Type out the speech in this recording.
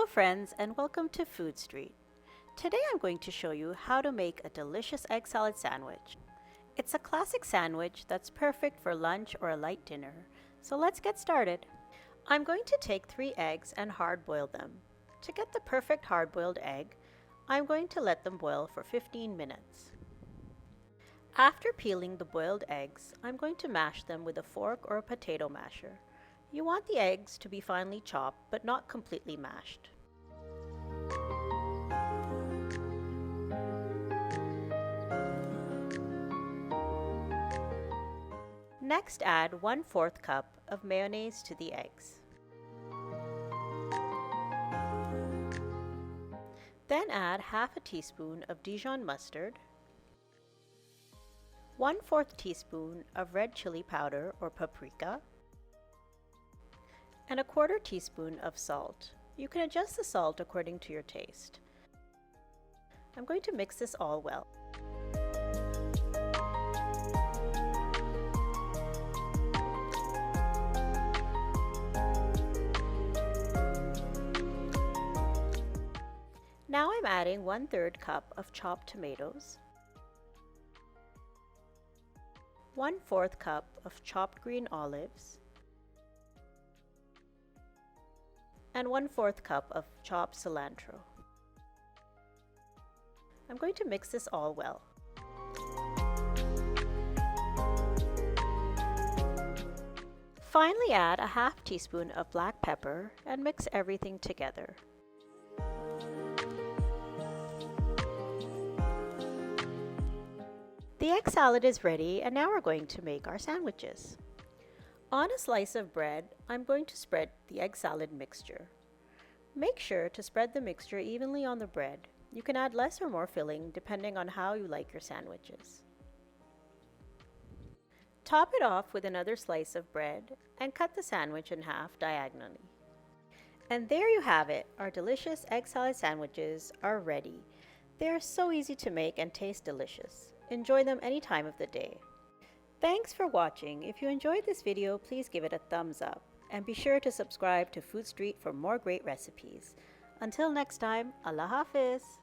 friends, and welcome to Food Street. Today I'm going to show you how to make a delicious egg salad sandwich. It's a classic sandwich that's perfect for lunch or a light dinner. So let's get started. I'm going to take 3 eggs and hard boil them. To get the perfect hard boiled egg, I'm going to let them boil for 15 minutes. After peeling the boiled eggs, I'm going to mash them with a fork or a potato masher. You want the eggs to be finely chopped, but not completely mashed. Next, add 1/4 cup of mayonnaise to the eggs. Then add half a teaspoon of Dijon mustard, 1/4 teaspoon of red chili powder or paprika, and a 1/4 teaspoon of salt. You can adjust the salt according to your taste. I'm going to mix this all well. Now I'm adding 1/3 cup of chopped tomatoes, 1/4 cup of chopped green olives, and 1/4 cup of chopped cilantro. I'm going to mix this all well. Finally, add a half teaspoon of black pepper and mix everything together. The egg salad is ready, and now we're going to make our sandwiches. On a slice of bread, I'm going to spread the egg salad mixture. Make sure to spread the mixture evenly on the bread. You can add less or more filling depending on how you like your sandwiches. Top it off with another slice of bread and cut the sandwich in half diagonally. And there you have it. Our delicious egg salad sandwiches are ready. They are so easy to make and taste delicious. Enjoy them any time of the day. Thanks for watching. If you enjoyed this video, please give it a thumbs up. And be sure to subscribe to Food Street for more great recipes. Until next time, Allah Hafiz!